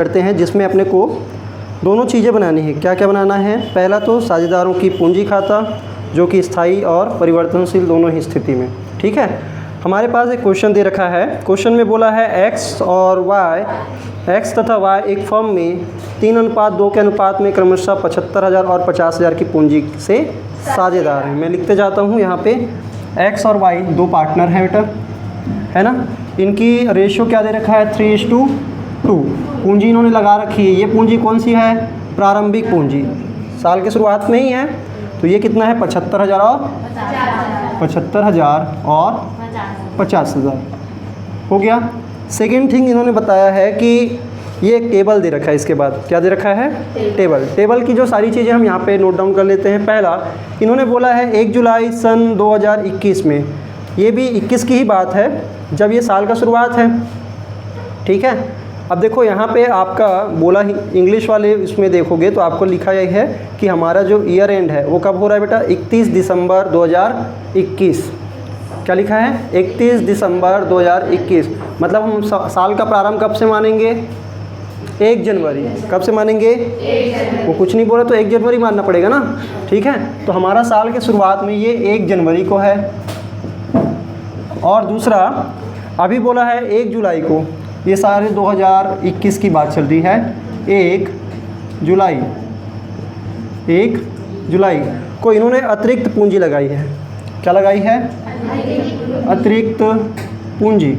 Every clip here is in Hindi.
करते हैं जिसमें अपने को दोनों चीज़ें बनानी है। क्या क्या बनाना है? पहला तो साझेदारों की पूंजी खाता जो कि स्थायी और परिवर्तनशील दोनों ही स्थिति में। ठीक है, हमारे पास एक क्वेश्चन दे रखा है। क्वेश्चन में बोला है एक्स और वाई, एक्स तथा वाई एक फर्म में 3:2 के अनुपात में क्रमशः 75,000 और 50,000 की पूंजी से साझेदार हैं। मैं लिखते जाता हूँ यहाँ पे एक्स और वाई दो पार्टनर हैं बेटा, है ना। इनकी रेशियो क्या दे रखा है? 3:2। पूंजी इन्होंने लगा रखी है। ये पूंजी कौन सी है? प्रारंभिक पूंजी, साल के शुरुआत में ही है। तो ये कितना है? 75,000 और 50,000 हो गया। सेकेंड थिंग इन्होंने बताया है कि ये एक टेबल दे रखा है। इसके बाद क्या दे रखा है? टेबल। टेबल की जो सारी चीज़ें हम यहाँ पे नोट डाउन कर लेते हैं। पहला इन्होंने बोला है 1 जुलाई सन 2021 में, ये भी 21 की ही बात है जब ये साल का शुरुआत है। ठीक है, अब देखो यहाँ पे आपका बोला ही इंग्लिश वाले इसमें देखोगे तो आपको लिखा यही है कि हमारा जो ईयर एंड है वो कब हो रहा है बेटा? 31 दिसंबर 2021। क्या लिखा है? 31 दिसंबर 2021। मतलब हम साल का प्रारंभ कब से मानेंगे? 1 जनवरी। कब से मानेंगे? वो कुछ नहीं बोला तो 1 जनवरी मानना पड़ेगा ना। ठीक है, तो हमारा साल के शुरुआत में ये 1 जनवरी को है। और दूसरा अभी बोला है 1 जुलाई को, ये सारे 2021 की बात चल रही है। 1 जुलाई को इन्होंने अतिरिक्त पूंजी लगाई है। क्या लगाई है? अतिरिक्त पूंजी।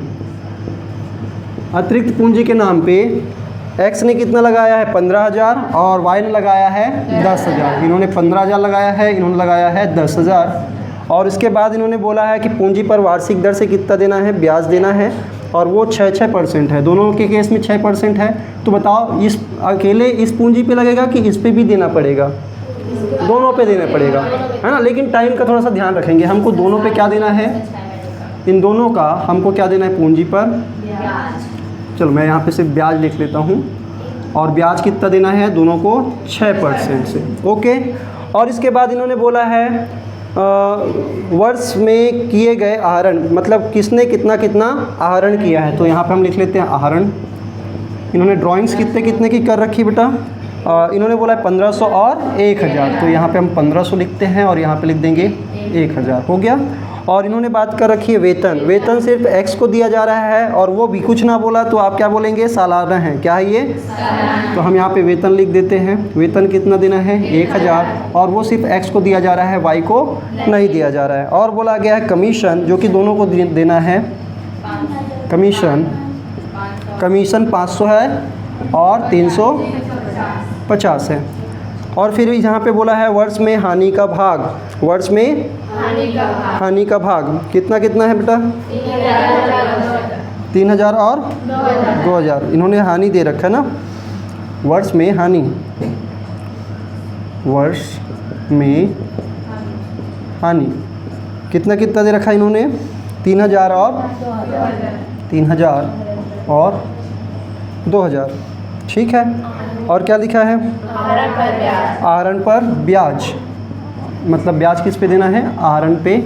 अतिरिक्त पूंजी के नाम पे एक्स ने कितना लगाया है? 15,000 और वाई ने लगाया है 10,000। इन्होंने 15,000 लगाया है, इन्होंने लगाया है 10,000। और इसके बाद इन्होंने बोला है कि पूंजी पर वार्षिक दर से कितना देना है? ब्याज देना है। और वो 6% है। दोनों के केस में 6% है। तो बताओ इस अकेले इस पूंजी पे लगेगा कि इस पे भी देना पड़ेगा? दोनों पे देना पड़ेगा, है ना। लेकिन टाइम का थोड़ा सा ध्यान रखेंगे। हमको दोनों पे क्या देना है? इन दोनों का हमको क्या देना है? पूंजी पर चलो मैं यहाँ पे सिर्फ ब्याज लिख लेता हूँ। और ब्याज कितना देना है? दोनों को 6% से। ओके। और इसके बाद इन्होंने बोला है वर्ष में किए गए आहरण, मतलब किसने कितना कितना आहरण किया है। तो यहाँ पे हम लिख लेते हैं आहरण। इन्होंने ड्राइंग्स कितने कितने की कर रखी बेटा? इन्होंने बोला है 1500 और 1000। तो यहाँ पे हम 1500 लिखते हैं और यहाँ पे लिख देंगे 1000। हो गया। और इन्होंने बात कर रखी है वेतन। वेतन सिर्फ एक्स को दिया जा रहा है और वो भी कुछ ना बोला तो आप क्या बोलेंगे? सालाना है। क्या है ये? तो हम यहाँ पे वेतन लिख देते हैं। वेतन कितना देना है? 1000। और वो सिर्फ एक्स को दिया जा रहा है, वाई को नहीं दिया जा रहा है। और बोला गया है कमीशन, जो कि दोनों को देना है। कमीशन 500 है और 350 है। और फिर यहाँ पे बोला है वर्ष में हानि का भाग। वर्ष में हानि का भाग कितना कितना है बेटा? 3,000 और 2,000। इन्होंने हानि दे रखा है ना। वर्ष में हानि, वर्ष में हानि कितना कितना दे रखा है इन्होंने? 3,000 और 2,000। ठीक है। और क्या लिखा है? आहरण पर ब्याज। मतलब ब्याज किस पे देना है? आहरण पे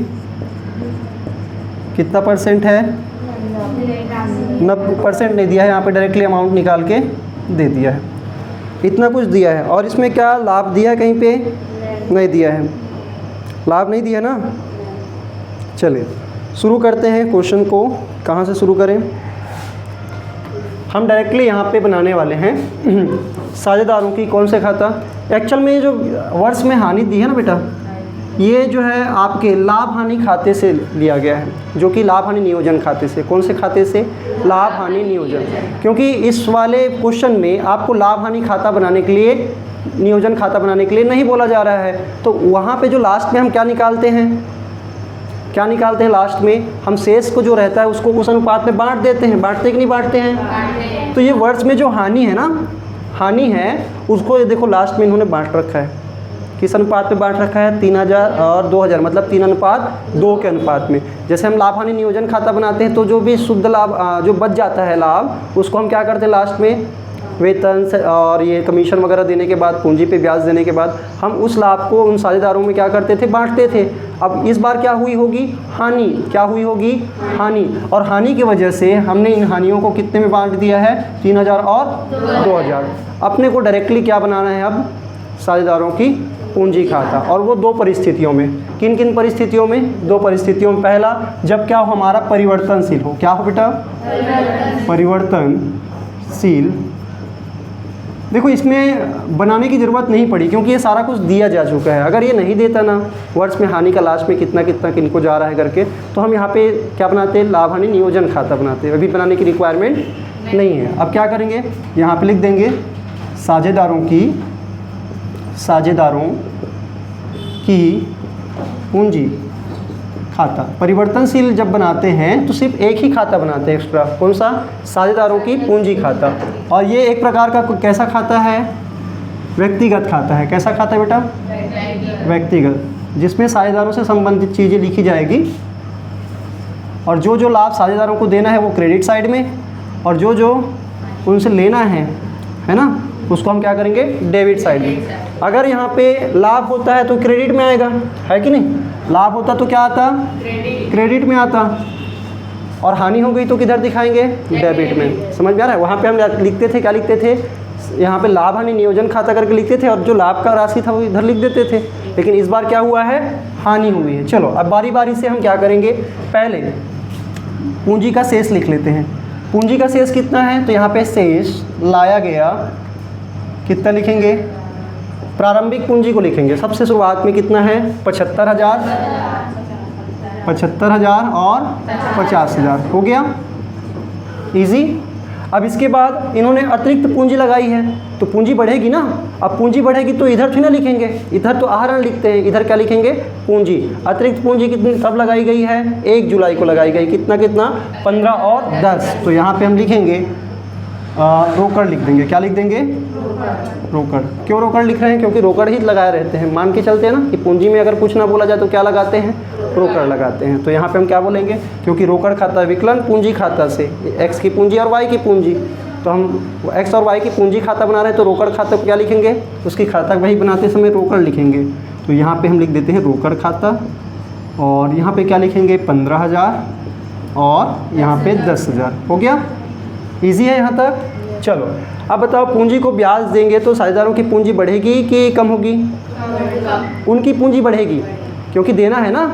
कितना % है? 90% नहीं दिया है। यहाँ पे डायरेक्टली अमाउंट निकाल के दे दिया है। इतना कुछ दिया है। और इसमें क्या लाभ दिया है? कहीं पे नहीं दिया है। लाभ नहीं दिया ना। चलिए शुरू करते हैं क्वेश्चन को। कहाँ से शुरू करें? हम डायरेक्टली यहाँ पे बनाने वाले हैं साझेदारों की कौन से खाता। एक्चुअल में जो वर्ष में हानि दी है ना बेटा, ये जो है आपके लाभ हानि खाते से लिया गया है, जो कि लाभ हानि नियोजन खाते से। कौन से खाते से? लाभ हानि नियोजन। क्योंकि इस वाले क्वेश्चन में आपको लाभ हानि खाता बनाने के लिए, नियोजन खाता बनाने के लिए नहीं बोला जा रहा है। तो वहाँ पे जो लास्ट में हम क्या निकालते हैं? क्या निकालते हैं लास्ट में? हम शेष को जो रहता है उसको उस अनुपात में बांट देते हैं। बांटते कि नहीं बांटते हैं? तो ये वर्ष में जो हानि है ना, हानि है उसको ये देखो लास्ट में इन्होंने बांट रखा है। किस अनुपात में बांट रखा है? 3,000 और 2,000, मतलब 3:2 के अनुपात में। जैसे हम लाभ हानि नियोजन खाता बनाते हैं तो जो भी शुद्ध लाभ जो बच जाता है लाभ, उसको हम क्या करते हैं? लास्ट में वेतन से और ये कमीशन वगैरह देने के बाद, पूंजी पे ब्याज देने के बाद हम उस लाभ को उन साझेदारों में क्या करते थे, बांटते थे। अब इस बार क्या हुई होगी, हानि। क्या हुई होगी, हानि। और हानि की वजह से हमने इन हानियों को कितने में बांट दिया है, 3000 और 2000। अपने को डायरेक्टली क्या बनाना है अब, साझेदारों की पूंजी खाता, और वो दो परिस्थितियों में। किन किन परिस्थितियों में, दो परिस्थितियों में। पहला, जब क्या हो, हमारा परिवर्तनशील हो। क्या हो बेटा, परिवर्तनशील। देखो इसमें बनाने की ज़रूरत नहीं पड़ी क्योंकि ये सारा कुछ दिया जा चुका है। अगर ये नहीं देता ना, वर्ष में हानि का लास्ट में कितना कितना किनको जा रहा है करके, तो हम यहाँ पे क्या बनाते हैं, लाभ हानि नियोजन खाता बनाते हैं। अभी बनाने की रिक्वायरमेंट नहीं है। अब क्या करेंगे, यहाँ पे लिख देंगे साझेदारों की पूंजी खाता। परिवर्तनशील जब बनाते हैं तो सिर्फ एक ही खाता बनाते हैं एक्स्ट्रा, कौन सा, साझेदारों की पूंजी खाता। और ये एक प्रकार का कैसा खाता है, व्यक्तिगत खाता है। कैसा खाता है बेटा, व्यक्तिगत, जिसमें साझेदारों से संबंधित चीज़ें लिखी जाएगी, और जो जो लाभ साझेदारों को देना है वो क्रेडिट साइड में, और जो जो उनसे लेना है ना, उसको हम क्या करेंगे, डेबिट साइड में। अगर यहाँ पे लाभ होता है तो क्रेडिट में आएगा, है कि नहीं, लाभ होता तो क्या आता, क्रेडिट में आता, और हानि हो गई तो किधर दिखाएंगे, डेबिट में। समझ में आ रहा है। वहाँ पे हम लिखते थे, क्या लिखते थे, यहाँ पे लाभ हानि नियोजन खाता करके लिखते थे, और जो लाभ का राशि था वो इधर लिख देते थे। लेकिन इस बार क्या हुआ है, हानि हुई है। चलो अब बारी बारी से हम क्या करेंगे, पहले पूंजी का शेष लिख लेते हैं। पूंजी का शेष कितना है, तो यहाँ पे शेष लाया गया, कितना लिखेंगे, प्रारंभिक पूंजी को लिखेंगे। सबसे शुरुआत में कितना है, 75,000 और 50,000 हो गया, इजी। अब इसके बाद इन्होंने अतिरिक्त पूंजी लगाई है, तो पूंजी बढ़ेगी ना। अब पूंजी बढ़ेगी तो इधर थोड़ी ना लिखेंगे, इधर तो आहरण लिखते हैं, इधर क्या लिखेंगे, पूंजी। अतिरिक्त पूंजी कितनी कब लगाई गई है, 1 जुलाई को लगाई गई। कितना कितना, 15 और 10। तो यहाँ पे हम लिखेंगे रोकड़ लिख देंगे। क्या लिख देंगे, रोकड़। क्यों रोकड़ लिख रहे हैं, क्योंकि रोकड़ ही लगाए रहते हैं। मान के चलते हैं ना कि पूंजी में अगर कुछ ना बोला जाए तो क्या लगाते हैं, रोकड़ लगाते हैं। तो यहाँ पे हम क्या बोलेंगे, क्योंकि रोकड़ खाता विकलन पूंजी खाता से, एक्स की पूंजी और वाई की पूंजी, तो हम एक्स और वाई की पूंजी खाता बना रहे हैं, तो रोकड़ खाता को क्या लिखेंगे, उसकी खाता वही बनाते समय रोकड़ लिखेंगे। तो यहाँ पर हम लिख देते हैं रोकड़ खाता, और यहाँ पर क्या लिखेंगे, 15,000 और यहाँ पर 10,000। हो गया, ईजी है यहाँ तक। चलो अब बताओ, पूंजी को ब्याज देंगे तो साझेदारों की पूंजी बढ़ेगी कि कम होगी, उनकी पूंजी बढ़ेगी, क्योंकि देना है ना,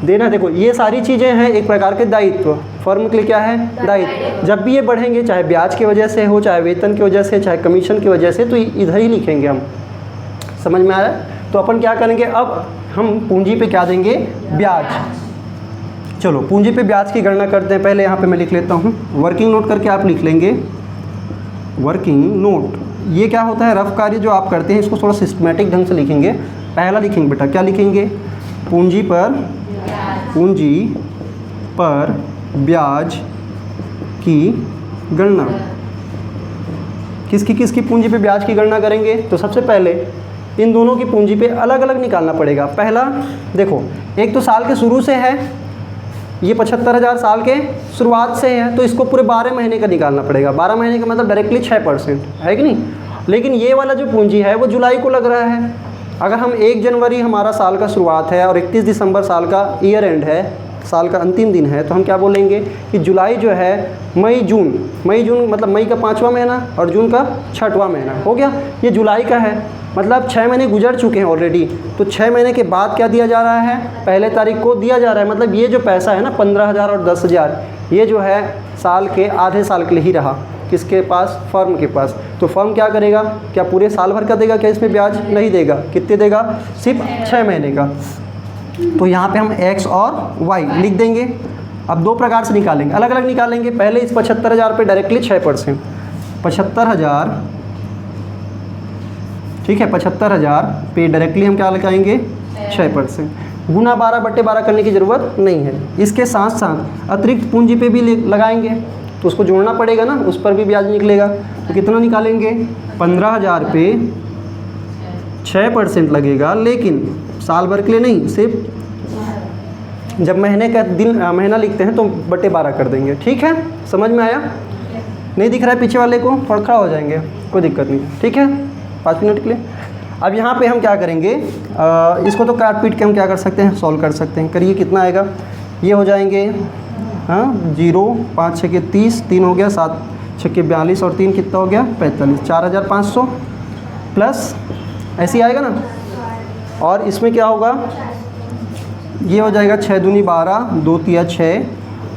देना। देखो ये सारी चीज़ें हैं एक प्रकार के दायित्व, फर्म के लिए क्या है, दायित्व। जब भी ये बढ़ेंगे, चाहे ब्याज की वजह से हो, चाहे वेतन की वजह से, चाहे कमीशन की वजह से, तो इधर ही लिखेंगे हम। समझ में आ रहा है। तो अपन क्या करेंगे, अब हम पूंजी पे क्या देंगे, ब्याज। चलो पूंजी पे ब्याज की गणना करते हैं। पहले यहाँ पे मैं लिख लेता हूँ, वर्किंग नोट करके आप लिख लेंगे। वर्किंग नोट, ये क्या होता है, रफ कार्य जो आप करते हैं, इसको थोड़ा सिस्टमेटिक ढंग से लिखेंगे। पहला लिखेंगे बेटा, क्या लिखेंगे, पूंजी पर ब्याज की गणना। किसकी पूंजी पे ब्याज की गणना करेंगे, तो सबसे पहले इन दोनों की पूंजी पे अलग अलग निकालना पड़ेगा। पहला देखो, एक तो साल के शुरू से है, ये 75,000 साल के शुरुआत से है, तो इसको पूरे 12 महीने का निकालना पड़ेगा। 12 महीने का मतलब डायरेक्टली 6%, है कि नहीं। लेकिन ये वाला जो पूंजी है वो जुलाई को लग रहा है। अगर हम 1 जनवरी हमारा साल का शुरुआत है और 31 दिसंबर साल का ईयर एंड है, साल का अंतिम दिन है, तो हम क्या बोलेंगे कि जुलाई जो है मई जून मतलब मई का 5वां महीना और जून का 6वां महीना हो गया। ये जुलाई का है, मतलब 6 महीने गुजर चुके हैं ऑलरेडी। तो 6 महीने के बाद क्या दिया जा रहा है, 1 तारीख को दिया जा रहा है। मतलब ये जो पैसा है ना, 15,000 और 10,000, ये जो है साल के आधे साल के लिए ही रहा। किसके पास, फर्म के पास। तो फर्म क्या करेगा, क्या पूरे साल भर का देगा क्या, इसमें ब्याज नहीं देगा। कितने देगा, सिर्फ 6 महीने का। तो यहाँ पे हम x और y लिख देंगे। अब 2 प्रकार से निकालेंगे, अलग अलग निकालेंगे। पहले इस 75,000 पे डायरेक्टली 6%, 75,000, ठीक है, 75,000 पे डायरेक्टली हम क्या लगाएंगे, 6%। गुना 12/12 करने की ज़रूरत नहीं है। इसके साथ साथ अतिरिक्त पूंजी पे भी लगाएंगे, तो उसको जोड़ना पड़ेगा ना, उस पर भी ब्याज निकलेगा। तो कितना निकालेंगे, 15,000 पे 6% लगेगा, लेकिन साल भर के लिए नहीं, सिर्फ जब महीने का दिन महीना लिखते हैं तो बटे 12 कर देंगे। ठीक है, समझ में आया। नहीं दिख रहा है पीछे वाले को, थोड़ा खड़ा हो जाएंगे, कोई दिक्कत नहीं, ठीक है, 5 मिनट के लिए। अब यहाँ पे हम क्या करेंगे, इसको तो काट पीट के हम क्या कर सकते हैं, सॉल्व कर सकते हैं। करिए कितना आएगा, ये हो जाएंगे 0 5 6 के 30, 3 हो गया, 7 6 के 42 और 3 कितना हो गया 45, 4500 प्लस ऐसे ही आएगा ना। और इसमें क्या होगा, ये हो जाएगा 6 दूनी 12, 2 तिया 6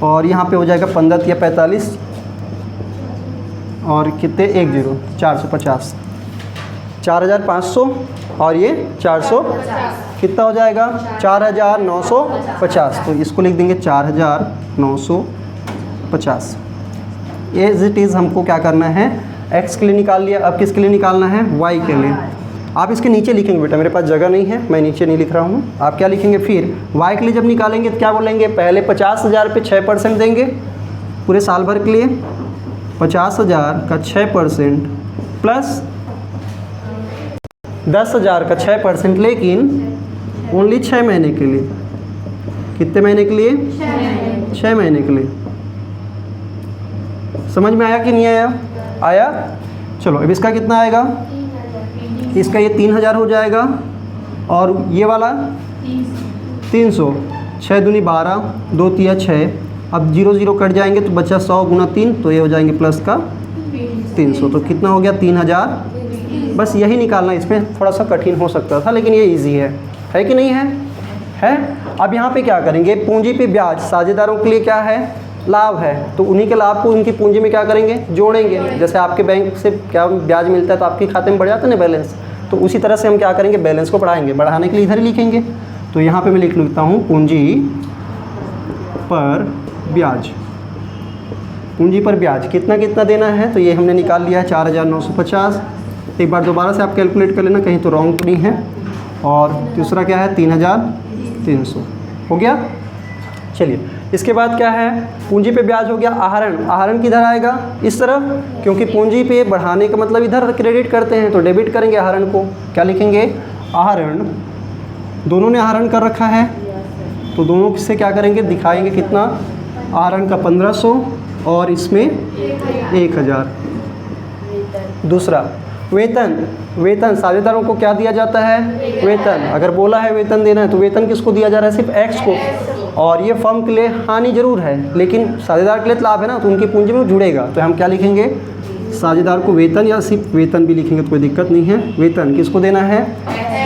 और यहाँ पे हो जाएगा 15 तिया 45 और कितने 1 0 450, 4500 और ये 400 कितना हो जाएगा 4950। तो इसको लिख देंगे 4950। एज इट इज़ हमको क्या करना है, x के लिए निकाल लिया, अब किसके लिए निकालना है, y के लिए। आप इसके नीचे लिखेंगे बेटा, मेरे पास जगह नहीं है, मैं नीचे नहीं लिख रहा हूँ। आप क्या लिखेंगे फिर, y के लिए जब निकालेंगे तो क्या बोलेंगे, पहले 50,000 पे 6% देंगे पूरे साल भर के लिए, 50,000 का 6% प्लस 10,000 का 6%, लेकिन ओनली 6 महीने के लिए। कितने महीने के लिए, 6 महीने के लिए। समझ में आया कि नहीं आया, आया। चलो अब इसका कितना आएगा, इसका ये 3,000 हो जाएगा और ये वाला 300, 6 दूनी 12, 2 तिया 6, अब 0 0 कट जाएंगे तो बचा 100 गुना 3, तो ये हो जाएंगे प्लस का 300, तो कितना हो गया 3000। बस यही निकालना, इसमें थोड़ा सा कठिन हो सकता था लेकिन ये इजी है कि नहीं है, है। अब यहाँ पे क्या करेंगे, पूंजी पे ब्याज साझेदारों के लिए क्या है, लाभ है, तो उन्हीं के लाभ को उनकी पूंजी में क्या करेंगे, जोड़ेंगे। जैसे आपके बैंक से क्या ब्याज मिलता है तो आपके खाते में बढ़ जाता है ना बैलेंस, तो उसी तरह से हम क्या करेंगे, बैलेंस को बढ़ाएंगे। बढ़ाने के लिए इधर ही लिखेंगे, तो यहाँ पे मैं लिख लेता हूँ पूंजी पर ब्याज। पूंजी पर ब्याज कितना कितना देना है, तो ये हमने निकाल लिया है 4950। एक बार दोबारा से आप कैलकुलेट कर लेना, कहीं तो रॉन्ग तो नहीं है। और दूसरा क्या है 3300 हो गया। चलिए इसके बाद क्या है, पूंजी पे ब्याज हो गया। आहरण, आहरण किधर आएगा, इस तरफ, क्योंकि पूंजी पे बढ़ाने का मतलब इधर क्रेडिट करते हैं, तो डेबिट करेंगे आहरण को। क्या लिखेंगे, आहरण, दोनों ने आहरण कर रखा है तो दोनों से क्या करेंगे, दिखाएंगे कितना, आहरण का 1500 और इसमें 1000। दूसरा वेतन, वेतन साझेदारों को क्या दिया जाता है, वेतन। अगर बोला है वेतन देना है तो वेतन किसको दिया जा रहा है, सिर्फ एक्स को। और ये फर्म के लिए हानि जरूर है लेकिन साझेदार के लिए लाभ है ना, तो उनकी पूंजी में जुड़ेगा। तो हम क्या लिखेंगे, साझेदार को वेतन, या सिर्फ वेतन भी लिखेंगे तो कोई दिक्कत नहीं है। वेतन किसको देना है,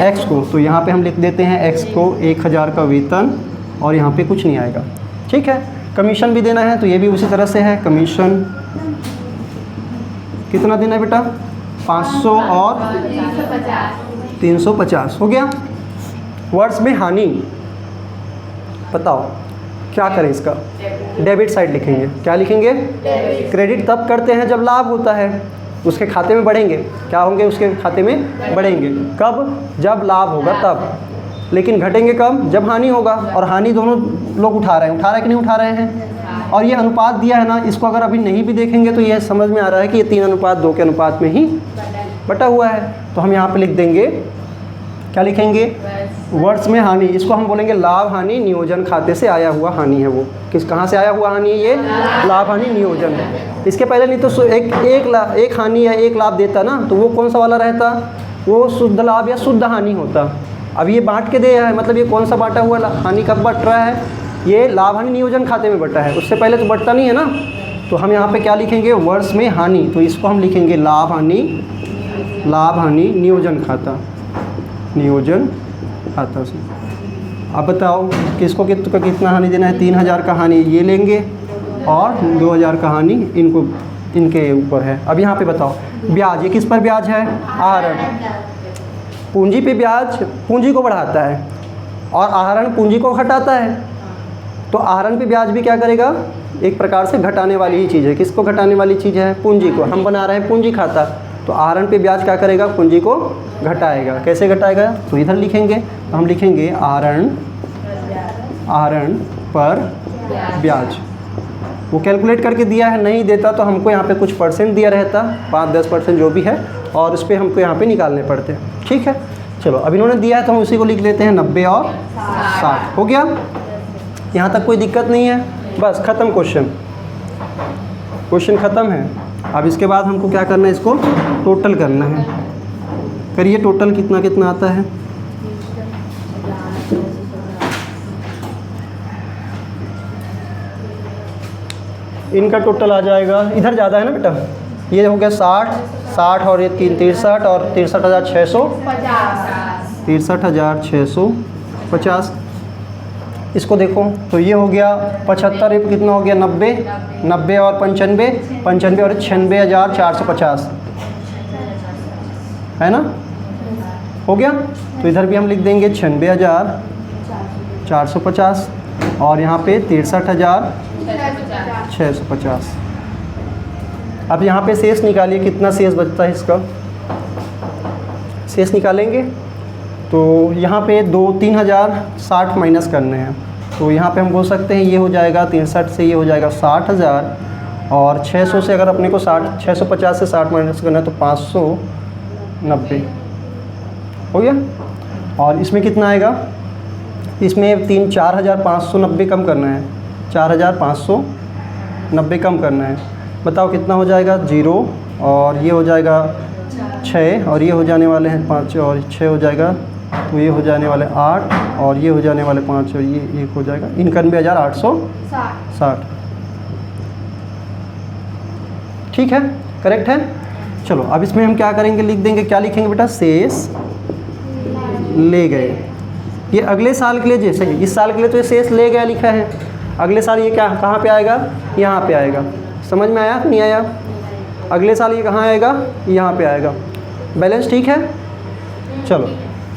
एक्स को, तो यहाँ पे हम लिख देते हैं एक्स को 1000 का वेतन और यहाँ पे कुछ नहीं आएगा, ठीक है। कमीशन भी देना है तो ये भी उसी तरह से है। कमीशन कितना देना है बेटा, 500 और 350 हो गया। वर्ष में हानि, बताओ क्या करें इसका, डेबिट साइड लिखेंगे। क्या लिखेंगे, क्रेडिट तब करते हैं जब लाभ होता है, उसके खाते में बढ़ेंगे। क्या होंगे, उसके खाते में बढ़ेंगे कब, जब लाभ होगा तब। लेकिन घटेंगे कब, जब हानि होगा। और हानि दोनों लोग उठा रहे हैं कि नहीं उठा रहे हैं। और ये अनुपात दिया है ना, इसको अगर अभी नहीं भी देखेंगे तो ये समझ में आ रहा है कि ये 3:2 के अनुपात में ही बटा हुआ है। तो हम यहाँ पे लिख देंगे, क्या लिखेंगे, वर्ष में हानि, इसको हम बोलेंगे लाभ हानि नियोजन खाते से आया हुआ हानि है। वो कहाँ से आया हुआ हानि है, ये लाभ हानि नियोजन है। इसके पहले नहीं तो एक हानि या एक लाभ देता ना, तो वो कौन सा वाला रहता, वो शुद्ध लाभ या शुद्ध हानि होता। अब ये बांट के दिया है, मतलब ये कौन सा बांटा हुआ हानि कब बट रहा है, ये लाभ हानि नियोजन खाते में बटा है, उससे पहले तो बटता नहीं है ना। तो हम यहाँ पे क्या लिखेंगे, वर्ष में हानि, तो इसको हम लिखेंगे लाभ हानि नियोजन खाता, नियोजन खाता से। अब बताओ किसको कितना हानि देना है, 3000 का हानि ये लेंगे और 2000 का हानि इनके ऊपर है। अब यहाँ पे बताओ ब्याज, ये किस पर ब्याज है, आहरण। पूंजी पे ब्याज पूंजी को बढ़ाता है और आहरण पूंजी को घटाता है। तो आहरण पे ब्याज भी क्या करेगा, एक प्रकार से घटाने वाली ही चीज़ है। किसको घटाने वाली चीज़ है, पूंजी को। हम बना रहे हैं पूंजी खाता, तो आहरण पे ब्याज क्या करेगा, पूंजी को घटाएगा। कैसे घटाएगा, तो इधर लिखेंगे, तो हम लिखेंगे आहरण पर ब्याज। वो कैलकुलेट करके दिया है, नहीं देता तो हमको यहाँ पे कुछ परसेंट दिया रहता, 5-10% जो भी है, और उस पर हमको यहाँ पे निकालने पड़ते हैं, ठीक है। चलो अब इन्होंने दिया है तो हम उसी को लिख लेते हैं 90 और 60 हो गया। यहाँ तक कोई दिक्कत नहीं है, बस ख़त्म क्वेश्चन, क्वेश्चन ख़त्म है। अब इसके बाद हमको क्या करना है, इसको टोटल करना है। करिए टोटल कितना कितना आता है। इनका टोटल आ जाएगा, इधर ज़्यादा है ना बेटा, ये हो गया 60 और ये 63 और 63,650। इसको देखो तो ये हो गया 75, ये कितना हो गया 90 और 95 और 96,450 है ना, हो गया। तो इधर भी हम लिख देंगे 96,450 और यहाँ पे 63,650। अब यहाँ पे शेष निकालिए, कितना शेष बचता है इसका, शेष निकालेंगे तो यहाँ पे 3,060 माइनस करने हैं। तो यहाँ पे हम बोल सकते हैं ये हो जाएगा 63 से ये हो जाएगा 60,000 और 600 से अगर अपने को 650 से 60 माइनस करना है तो 590 हो गया। और इसमें कितना आएगा, इसमें 4,590 कम करना है, 4,590 कम करना है। बताओ कितना हो जाएगा, 0 और ये हो जाएगा 6 और ये हो जाने वाले हैं 5 और 6 हो जाएगा, तो ये हो जाने वाले 8 और ये हो जाने वाले 5 और ये 1 हो जाएगा 91,860। ठीक है, करेक्ट है। चलो अब इसमें हम क्या करेंगे, लिख देंगे, क्या लिखेंगे बेटा, शेष ले गए। ये अगले साल के लिए, जैसे इस साल के लिए तो ये शेष ले गया लिखा है, अगले साल ये क्या कहाँ पे आएगा, यहाँ पे आएगा। समझ में आया नहीं आया, अगले साल ये कहाँ आएगा, यहाँ पे आएगा। बैलेंस ठीक है। चलो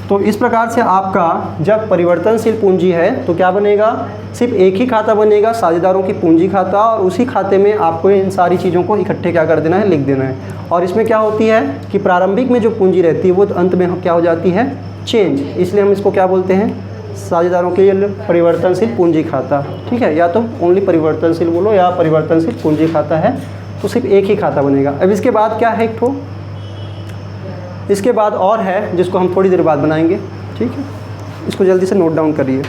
तो इस प्रकार से आपका जब परिवर्तनशील पूंजी है तो क्या बनेगा, सिर्फ एक ही खाता बनेगा, साझेदारों की पूंजी खाता, और उसी खाते में आपको इन सारी चीज़ों को इकट्ठे क्या कर देना है, लिख देना है। और इसमें क्या होती है कि प्रारंभिक में जो पूंजी रहती है वो अंत में क्या हो जाती है, चेंज, इसलिए हम इसको क्या बोलते हैं, साझेदारों के लिए परिवर्तनशील पूंजी खाता। ठीक है, या तो ओनली परिवर्तनशील बोलो या परिवर्तनशील पूंजी खाता है, तो सिर्फ एक ही खाता बनेगा। अब इसके बाद क्या है, एक ठो इसके बाद और है जिसको हम थोड़ी देर बाद बनाएंगे। ठीक है, इसको जल्दी से नोट डाउन करिए।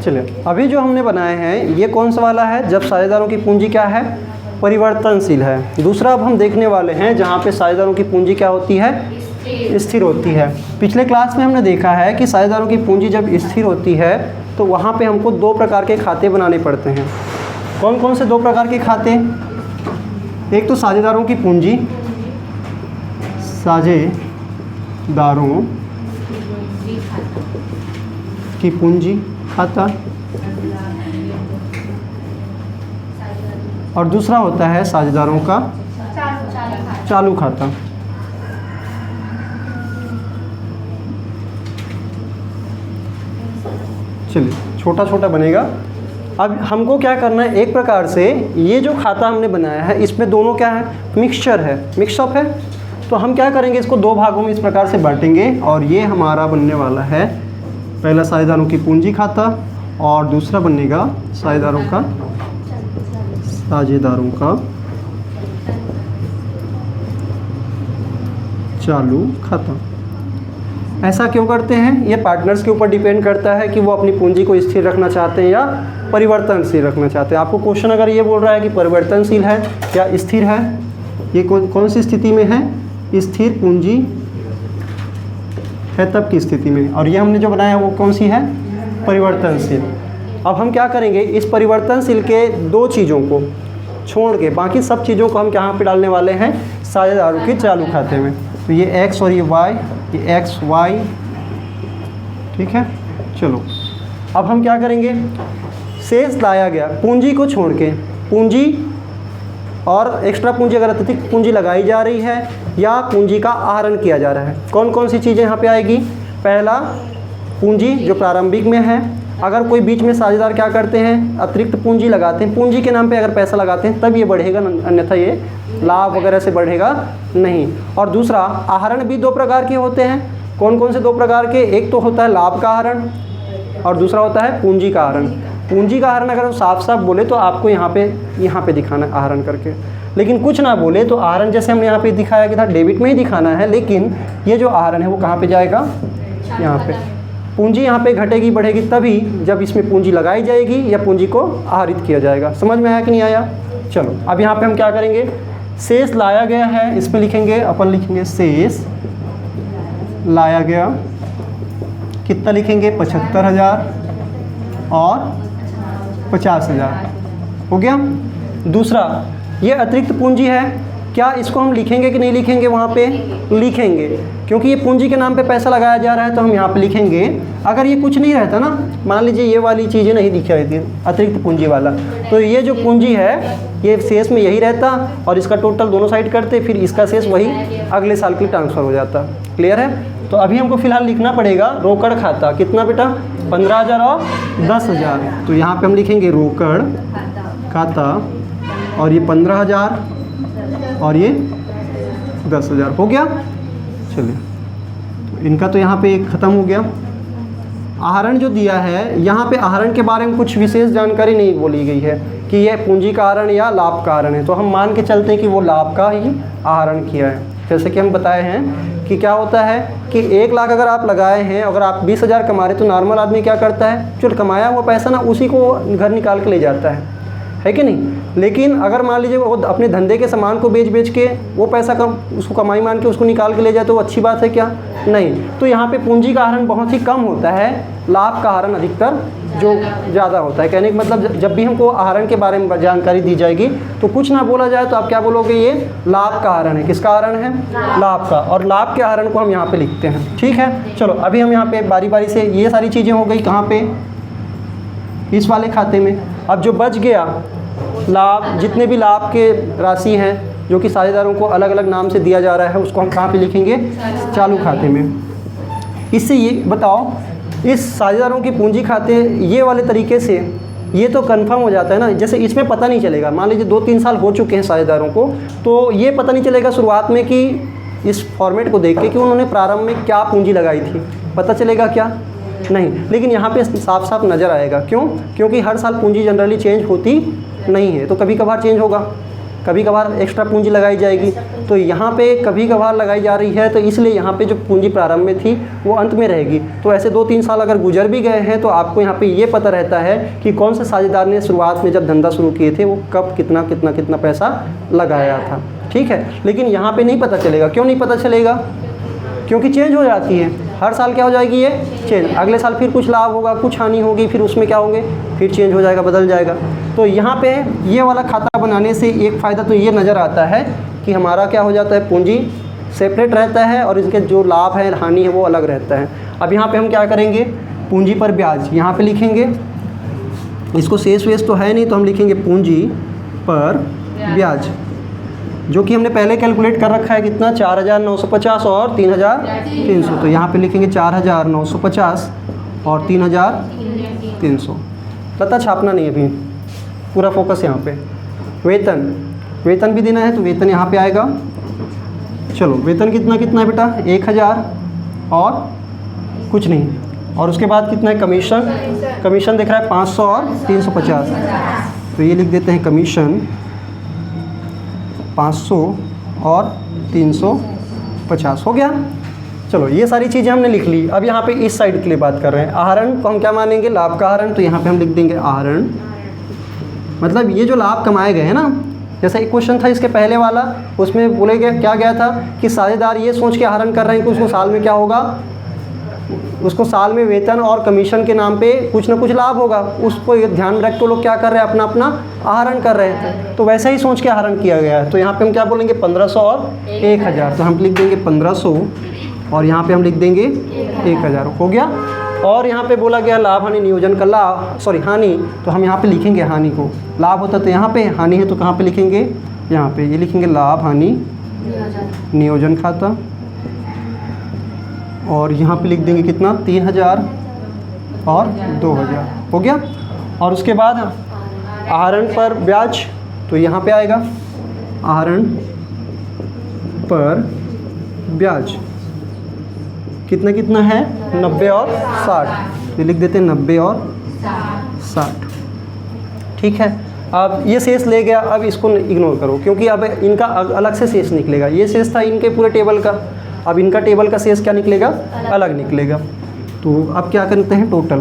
चलिए अभी जो हमने बनाए हैं ये कौन सा वाला है, जब साझेदारों की पूंजी क्या है, परिवर्तनशील है। दूसरा अब हम देखने वाले हैं जहाँ पे साझेदारों की पूंजी क्या होती है, स्थिर होती है। पिछले क्लास में हमने देखा है कि साझेदारों की पूंजी जब स्थिर होती है तो वहाँ पे हमको दो प्रकार के खाते बनाने पड़ते हैं। कौन कौन से दो प्रकार के खाते, एक तो साझेदारों की पूंजी, साझेदारों की पूंजी खाता, और दूसरा होता है साझेदारों का चालू खाता। चलिए छोटा छोटा बनेगा। अब हमको क्या करना है, एक प्रकार से ये जो खाता हमने बनाया है इसमें दोनों क्या है, मिक्सचर है, मिक्सअप है। तो हम क्या करेंगे, इसको दो भागों में इस प्रकार से बांटेंगे और ये हमारा बनने वाला है, पहला साझेदारों की पूंजी खाता और दूसरा बनेगा साझेदारों का चालू खाता। ऐसा क्यों करते हैं, ये पार्टनर्स के ऊपर डिपेंड करता है कि वो अपनी पूंजी को स्थिर रखना चाहते हैं या परिवर्तनशील रखना चाहते हैं। आपको क्वेश्चन अगर ये बोल रहा है कि परिवर्तनशील है या स्थिर है, ये कौन सी स्थिति में है, स्थिर पूंजी है तब की स्थिति में, और ये हमने जो बनाया वो कौन सी है, परिवर्तनशील। अब हम क्या करेंगे, इस परिवर्तनशील के दो चीज़ों को छोड़ के बाकी सब चीज़ों को हम कहाँ पे डालने वाले हैं, साझेदारों के चालू खाते में। तो ये x और ये y, ये x y, ठीक है। चलो अब हम क्या करेंगे, शेष लाया गया पूंजी को छोड़ के, पूंजी और एक्स्ट्रा पूंजी अगर अतिरिक्त पूंजी लगाई जा रही है या पूंजी का आहरण किया जा रहा है, कौन कौन सी चीज़ें यहाँ पे आएगी। पहला पूंजी जो प्रारंभिक में है, अगर कोई बीच में साझेदार क्या करते हैं, अतिरिक्त पूंजी लगाते हैं, पूंजी के नाम पे अगर पैसा लगाते हैं तब ये बढ़ेगा, अन्यथा ये लाभ वगैरह से बढ़ेगा नहीं। और दूसरा आहरण भी दो प्रकार के होते हैं, कौन कौन से दो प्रकार के, एक तो होता है लाभ का आहरण और दूसरा होता है पूंजी का आहरण। पूंजी का आहरण अगर हम साफ साफ बोले तो आपको यहाँ पे दिखाना है आहरण करके, लेकिन कुछ ना बोले तो आहरण जैसे हमने यहाँ पे दिखाया कि था डेबिट में ही दिखाना है, लेकिन ये जो आहरण है वो कहाँ पे जाएगा, यहाँ पे। पूंजी यहाँ पे घटेगी बढ़ेगी तभी जब इसमें पूंजी लगाई जाएगी या पूंजी को आहरित किया जाएगा। समझ में आया कि नहीं आया? चलो अब यहाँ पे हम क्या करेंगे, शेष लाया गया है, इसमें लिखेंगे, अपन लिखेंगे शेष लाया गया, कितना लिखेंगे 75,000 और 50,000 हो गया। दूसरा, ये अतिरिक्त पूंजी है, क्या इसको हम लिखेंगे कि नहीं लिखेंगे? वहाँ पे लिखेंगे, क्योंकि ये पूंजी के नाम पे पैसा लगाया जा रहा है तो हम यहाँ पे लिखेंगे। अगर ये कुछ नहीं रहता ना, मान लीजिए ये वाली चीज़ें नहीं दिख रही थी, अतिरिक्त पूंजी वाला, तो ये जो पूंजी है ये शेष में यही रहता और इसका टोटल दोनों साइड करते, फिर इसका शेष वही अगले साल के लिए ट्रांसफ़र हो जाता। क्लियर है? तो अभी हमको फिलहाल लिखना पड़ेगा रोकड़ खाता, कितना बेटा? 15,000 और 10,000। तो यहाँ पर हम लिखेंगे रोकड़ खाता और ये 15,000 और ये 10,000 हो गया। चलिए, तो इनका तो यहाँ पे एक ख़त्म हो गया। आहरण जो दिया है, यहाँ पे आहरण के बारे में कुछ विशेष जानकारी नहीं बोली गई है कि यह पूंजी का आहरण या लाभ का आहरण है, तो हम मान के चलते हैं कि वो लाभ का ही आहरण किया है। जैसे कि हम बताए हैं कि क्या होता है कि 1 लाख अगर आप लगाए हैं, अगर आप 20,000 कमा रहे, तो नॉर्मल आदमी क्या करता है, जो कमाया हुआ पैसा ना उसी को घर निकाल के ले जाता है कि नहीं? लेकिन अगर मान लीजिए वो अपने धंधे के सामान को बेच के वो पैसा उसको कमाई मान के उसको निकाल के ले जाए तो अच्छी बात है क्या? नहीं। तो यहाँ पे पूंजी का आहरण बहुत ही कम होता है, लाभ का आहरण अधिकतर जो ज़्यादा होता है। कहने का मतलब जब भी हमको आहरण के बारे में जानकारी दी जाएगी तो कुछ ना बोला जाए तो आप क्या बोलोगे, ये लाभ का आहरण है। किसका आहरण है? लाभ का। और लाभ के आहरण को हम यहाँ पे लिखते हैं। ठीक है, चलो अभी हम यहाँ पे बारी बारी से ये सारी चीज़ें हो गई कहाँ पे, इस वाले खाते में। अब जो बच गया लाभ, जितने भी लाभ के राशि हैं जो कि साझेदारों को अलग अलग नाम से दिया जा रहा है, उसको हम कहाँ पे लिखेंगे? चालू खाते में। इससे ये बताओ, इस साझेदारों की पूंजी खाते ये वाले तरीके से ये तो कंफर्म हो जाता है ना, जैसे इसमें पता नहीं चलेगा, मान लीजिए 2-3 साल हो चुके हैं साझेदारों को, तो ये पता नहीं चलेगा शुरुआत में कि इस फॉर्मेट को देख के कि उन्होंने प्रारंभ में क्या पूंजी लगाई थी। पता चलेगा क्या? नहीं। लेकिन यहाँ पे साफ साफ नज़र आएगा। क्यों? क्योंकि हर साल पूंजी जनरली चेंज होती नहीं है, तो कभी कभार चेंज होगा, कभी कभार एक्स्ट्रा पूंजी लगाई जाएगी। तो यहाँ पे कभी कभार लगाई जा रही है, तो इसलिए यहाँ पे जो पूंजी प्रारंभ में थी वो अंत में रहेगी। तो ऐसे 2-3 साल अगर गुजर भी गए हैं तो आपको यहाँ पे ये पता रहता है कि कौन से साझेदार ने शुरुआत में जब धंधा शुरू किए थे वो कब कितना कितना कितना पैसा लगाया था। ठीक है, लेकिन यहाँ पे नहीं पता चलेगा। क्यों नहीं पता चलेगा? क्योंकि चेंज हो जाती है, हर साल क्या हो जाएगी ये चेंज। अगले साल फिर कुछ लाभ होगा, कुछ हानि होगी, फिर उसमें क्या होंगे, फिर चेंज हो जाएगा, बदल जाएगा। तो यहाँ पे ये वाला खाता बनाने से एक फ़ायदा तो ये नज़र आता है कि हमारा क्या हो जाता है, पूंजी सेपरेट रहता है और इसके जो लाभ है हानि है वो अलग रहता है। अब यहाँ पे हम क्या करेंगे, पूंजी पर ब्याज यहाँ पे लिखेंगे। इसको शेष वेश तो है नहीं, तो हम लिखेंगे पूंजी पर ब्याज, जो कि हमने पहले कैलकुलेट कर रखा है कितना, 4,950 और 3,300। तो यहाँ पे लिखेंगे 4,950 और 3,300। पता छापना नहीं अभी, पूरा फोकस यहाँ पे। वेतन भी देना है, तो वेतन यहाँ पे आएगा। चलो, वेतन कितना कितना है बेटा, 1,000 और कुछ नहीं। और उसके बाद कितना है, कमीशन दिख रहा है 500 और 350। तो ये लिख देते हैं कमीशन 500 और 350 हो गया। चलो, ये सारी चीज़ें हमने लिख ली। अब यहाँ पे इस साइड के लिए बात कर रहे हैं। आहरण को हम क्या मानेंगे, लाभ का आहरण। तो यहाँ पे हम लिख देंगे आहरण, मतलब ये जो लाभ कमाए गए हैं ना, जैसा एक क्वेश्चन था इसके पहले वाला, उसमें बोले गया क्या गया था कि साझेदार ये सोच के आहरण कर रहे हैं कि उसको साल में क्या होगा, उसको साल में वेतन और कमीशन के नाम पे कुछ ना कुछ लाभ होगा। उसको ध्यान में रख के लोग क्या कर रहे हैं, अपना अपना आहरण कर रहे थे। तो वैसा ही सोच के आहरण किया गया है। तो यहाँ पे हम क्या बोलेंगे, 1,500 और 1,000। तो हम लिख देंगे 1,500 और यहाँ पे हम लिख देंगे 1,000 हो गया। और यहाँ पे बोला गया लाभ हानि नियोजन का हानि, तो हम यहाँ पे लिखेंगे हानि को। लाभ होता तो यहाँ पे, हानि है तो कहाँ पे लिखेंगे, यहाँ पे। ये लिखेंगे लाभ हानि नियोजन खाता। और यहाँ पे लिख देंगे कितना, 3,000 और 2,000 हो गया। और उसके बाद आहरण पर ब्याज, तो यहाँ पे आएगा आहरण पर ब्याज कितना कितना है, 90 और 60। ये लिख देते हैं 90 और 60। ठीक है, अब ये शेष ले गया, अब इसको इग्नोर करो क्योंकि अब इनका अलग से शेष निकलेगा। ये शेष था इनके पूरे टेबल का, अब इनका टेबल का शेष क्या निकलेगा, अलग निकलेगा। तो अब क्या करते हैं, टोटल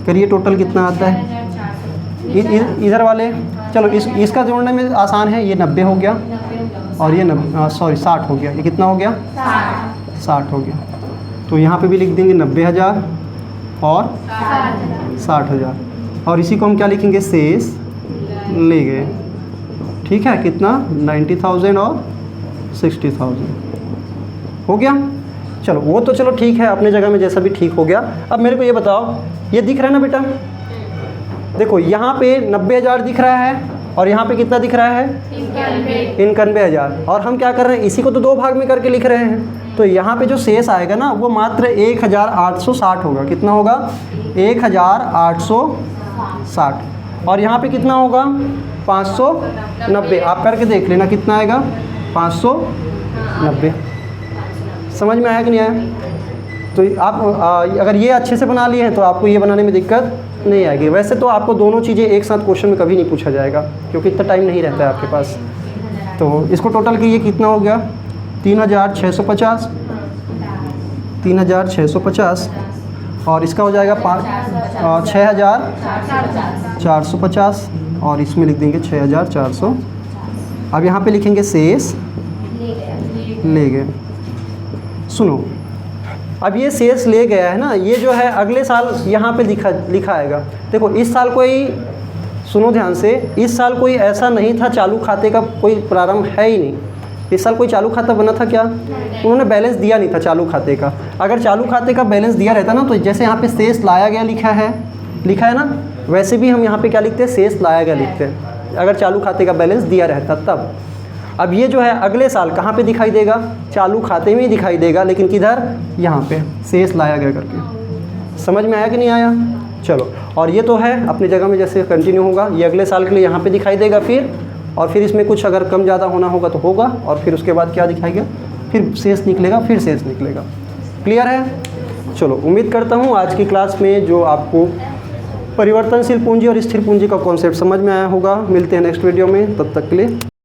करिए, टोटल कितना आता है इधर वाले। चलो इसका जोड़ने में आसान है, ये 90 हो गया और ये 60 हो गया। ये कितना हो गया, 60 हो गया। तो यहाँ पे भी लिख देंगे 90,000 और 60,000, और इसी को हम क्या लिखेंगे, शेष ले गए। ठीक है, कितना 90,000 और 60,000 हो गया। चलो वो तो चलो ठीक है, अपने जगह में जैसा भी ठीक हो गया। अब मेरे को ये बताओ, ये दिख रहा है ना बेटा, देखो यहाँ पे 90,000 दिख रहा है और यहाँ पे कितना दिख रहा है, 91,000। और हम क्या कर रहे हैं, इसी को तो 2 भाग में करके लिख रहे हैं। तो यहाँ पे जो शेष आएगा ना वो मात्र 1,860 होगा। कितना होगा, 1,860। और यहाँ पे कितना होगा, 590। आप करके देख लेना कितना आएगा, 590। समझ में आया कि नहीं आया? तो आप अगर ये अच्छे से बना लिए हैं तो आपको ये बनाने में दिक्कत नहीं आएगी। वैसे तो आपको दोनों चीज़ें एक साथ क्वेश्चन में कभी नहीं पूछा जाएगा, क्योंकि इतना टाइम नहीं रहता है आपके पास। तो इसको टोटल कीजिए, कितना हो गया, 3,650, 3,650। और इसका हो जाएगा 6,450, और इसमें लिख देंगे 6,400। अब यहाँ पे लिखेंगे शेष ले गए। सुनो, अब ये शेष ले गया है ना, ये जो है अगले साल यहाँ पे लिखा आएगा। देखो इस साल कोई, सुनो ध्यान से, इस साल कोई ऐसा नहीं था, चालू खाते का कोई प्रारंभ है ही नहीं। इस साल कोई चालू खाता बना था क्या? उन्होंने बैलेंस दिया नहीं था चालू खाते का। अगर चालू खाते का बैलेंस दिया रहता ना, तो जैसे यहाँ पे शेष लाया गया लिखा है ना, वैसे भी हम यहाँ पे क्या लिखते हैं, शेष लाया गया लिखते हैं, अगर चालू खाते का बैलेंस दिया रहता तब। अब ये जो है अगले साल कहाँ पे दिखाई देगा, चालू खाते में ही दिखाई देगा, लेकिन किधर, यहाँ पे शेष लाया गया करके। समझ में आया कि नहीं आया? चलो, और ये तो है अपनी जगह में जैसे कंटिन्यू होगा, ये अगले साल के लिए यहाँ पे दिखाई देगा फिर, और फिर इसमें कुछ अगर कम ज़्यादा होना होगा तो होगा, और फिर उसके बाद क्या दिखाएगा, फिर शेष निकलेगा, फिर शेष निकलेगा। क्लियर है? चलो, उम्मीद करता हूँ आज की क्लास में जो आपको परिवर्तनशील पूंजी और स्थिर पूंजी का कॉन्सेप्ट समझ में आया होगा। मिलते हैं नेक्स्ट वीडियो में, तब तक के लिए।